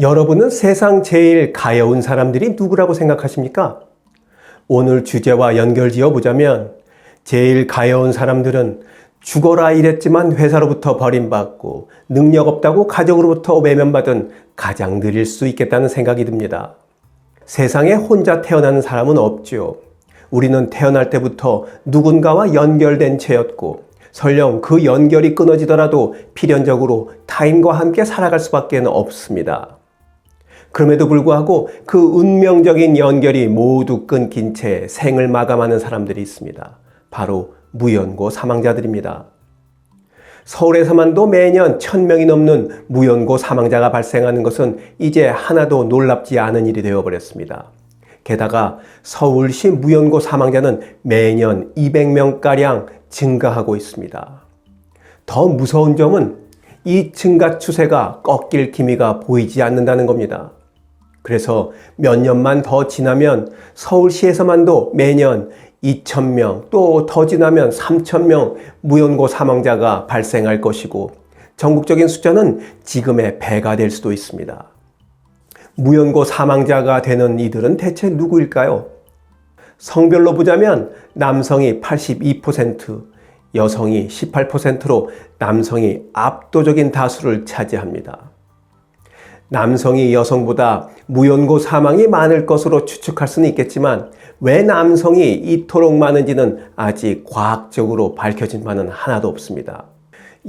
여러분은 세상 제일 가여운 사람들이 누구라고 생각하십니까? 오늘 주제와 연결지어 보자면 제일 가여운 사람들은 죽어라 이랬지만 회사로부터 버림받고 능력 없다고 가족으로부터 외면받은 가장들일 수 있겠다는 생각이 듭니다. 세상에 혼자 태어나는 사람은 없죠. 우리는 태어날 때부터 누군가와 연결된 채였고 설령 그 연결이 끊어지더라도 필연적으로 타인과 함께 살아갈 수밖에 없습니다. 그럼에도 불구하고 그 운명적인 연결이 모두 끊긴 채 생을 마감하는 사람들이 있습니다. 바로 무연고 사망자들입니다. 서울에서만도 매년 1000명이 넘는 무연고 사망자가 발생하는 것은 이제 하나도 놀랍지 않은 일이 되어버렸습니다. 게다가 서울시 무연고 사망자는 매년 200명가량 증가하고 있습니다. 더 무서운 점은 이 증가 추세가 꺾일 기미가 보이지 않는다는 겁니다. 그래서 몇 년만 더 지나면 서울시에서만도 매년 2000명 또 더 지나면 3000명 무연고 사망자가 발생할 것이고 전국적인 숫자는 지금의 배가 될 수도 있습니다. 무연고 사망자가 되는 이들은 대체 누구일까요? 성별로 보자면 남성이 82%, 여성이 18%로 남성이 압도적인 다수를 차지합니다. 남성이 여성보다 무연고 사망이 많을 것으로 추측할 수는 있겠지만 왜 남성이 이토록 많은지는 아직 과학적으로 밝혀진 바는 하나도 없습니다.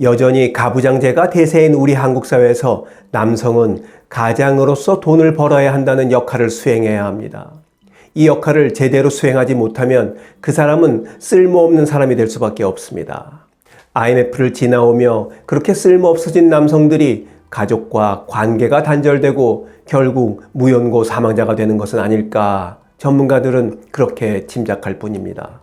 여전히 가부장제가 대세인 우리 한국 사회에서 남성은 가장으로서 돈을 벌어야 한다는 역할을 수행해야 합니다. 이 역할을 제대로 수행하지 못하면 그 사람은 쓸모없는 사람이 될 수밖에 없습니다. IMF를 지나오며 그렇게 쓸모없어진 남성들이 가족과 관계가 단절되고 결국 무연고 사망자가 되는 것은 아닐까 전문가들은 그렇게 짐작할 뿐입니다.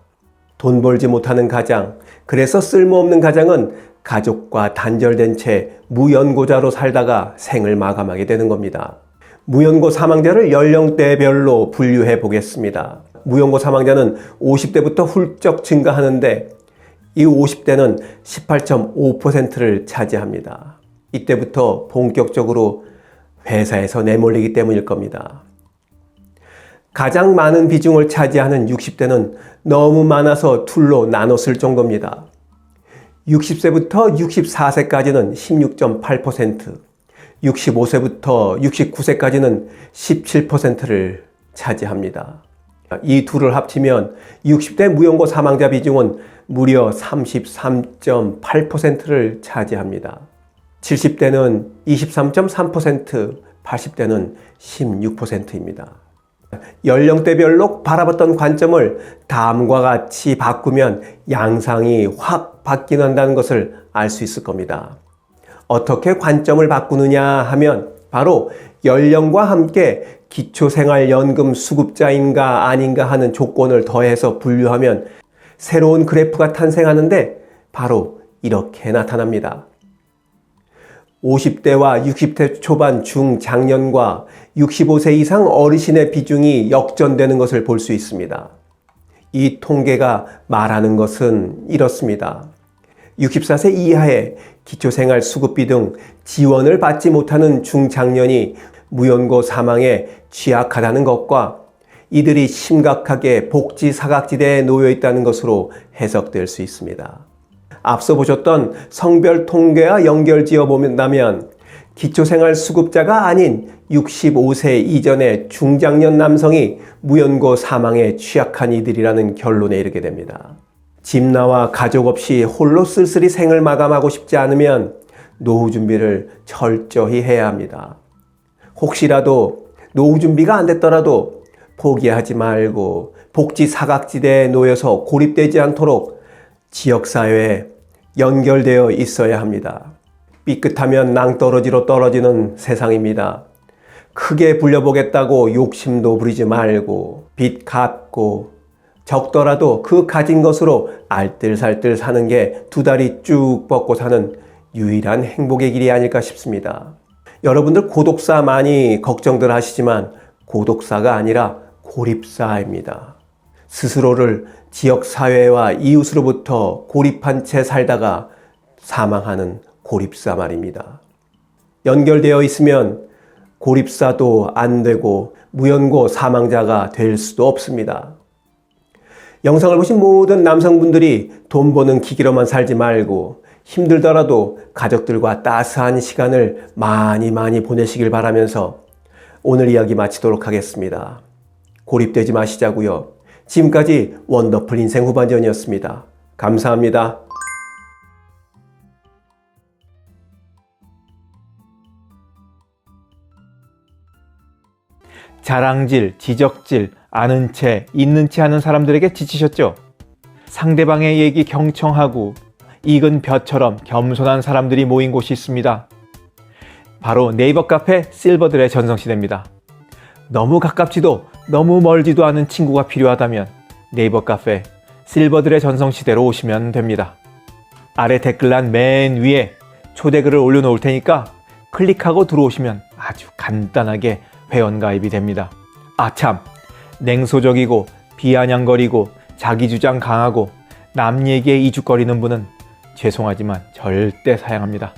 돈 벌지 못하는 가장, 그래서 쓸모없는 가장은 가족과 단절된 채 무연고자로 살다가 생을 마감하게 되는 겁니다. 무연고 사망자를 연령대별로 분류해 보겠습니다. 무연고 사망자는 50대부터 훌쩍 증가하는데 이 50대는 18.5%를 차지합니다. 이때부터 본격적으로 회사에서 내몰리기 때문일 겁니다. 가장 많은 비중을 차지하는 60대는 너무 많아서 둘로 나눴을 정도입니다. 60세부터 64세까지는 16.8%, 65세부터 69세까지는 17%를 차지합니다. 이 둘을 합치면 60대 무연고 사망자 비중은 무려 33.8%를 차지합니다. 70대는 23.3%, 80대는 16%입니다. 연령대별로 바라봤던 관점을 다음과 같이 바꾸면 양상이 확 바뀐다는 것을 알 수 있을 겁니다. 어떻게 관점을 바꾸느냐 하면 바로 연령과 함께 기초생활연금 수급자인가 아닌가 하는 조건을 더해서 분류하면 새로운 그래프가 탄생하는데 바로 이렇게 나타납니다. 50대와 60대 초반 중장년과 65세 이상 어르신의 비중이 역전되는 것을 볼 수 있습니다. 이 통계가 말하는 것은 이렇습니다. 64세 이하의 기초생활 수급비 등 지원을 받지 못하는 중장년이 무연고 사망에 취약하다는 것과 이들이 심각하게 복지 사각지대에 놓여 있다는 것으로 해석될 수 있습니다. 앞서 보셨던 성별 통계와 연결지어 본다면 기초생활 수급자가 아닌 65세 이전의 중장년 남성이 무연고 사망에 취약한 이들이라는 결론에 이르게 됩니다. 집나와 가족 없이 홀로 쓸쓸히 생을 마감하고 싶지 않으면 노후 준비를 철저히 해야 합니다. 혹시라도 노후 준비가 안 됐더라도 포기하지 말고 복지 사각지대에 놓여서 고립되지 않도록 지역사회에 연결되어 있어야 합니다. 삐끗하면 낭떠러지로 떨어지는 세상입니다. 크게 불려보겠다고 욕심도 부리지 말고 빚 갚고 적더라도 그 가진 것으로 알뜰살뜰 사는 게 두 다리 쭉 뻗고 사는 유일한 행복의 길이 아닐까 싶습니다. 여러분들 고독사 많이 걱정들 하시지만 고독사가 아니라 고립사입니다. 스스로를 지역사회와 이웃으로부터 고립한 채 살다가 사망하는 고립사 말입니다. 연결되어 있으면 고립사도 안 되고 무연고 사망자가 될 수도 없습니다. 영상을 보신 모든 남성분들이 돈 버는 기계로만 살지 말고 힘들더라도 가족들과 따스한 시간을 많이 보내시길 바라면서 오늘 이야기 마치도록 하겠습니다. 고립되지 마시자고요. 지금까지 원더풀 인생 후반전이었습니다. 감사합니다. 자랑질, 지적질, 아는 채, 있는 채 하는 사람들에게 지치셨죠? 상대방의 얘기 경청하고 익은 벼처럼 겸손한 사람들이 모인 곳이 있습니다. 바로 네이버 카페 실버들의 전성시대입니다. 너무 가깝지도 너무 멀지도 않은 친구가 필요하다면 네이버 카페 실버들의 전성시대로 오시면 됩니다. 아래 댓글란 맨 위에 초대글을 올려놓을 테니까 클릭하고 들어오시면 아주 간단하게 회원가입이 됩니다. 아참, 냉소적이고 비아냥거리고 자기주장 강하고 남 얘기에 이죽거리는 분은 죄송하지만 절대 사양합니다.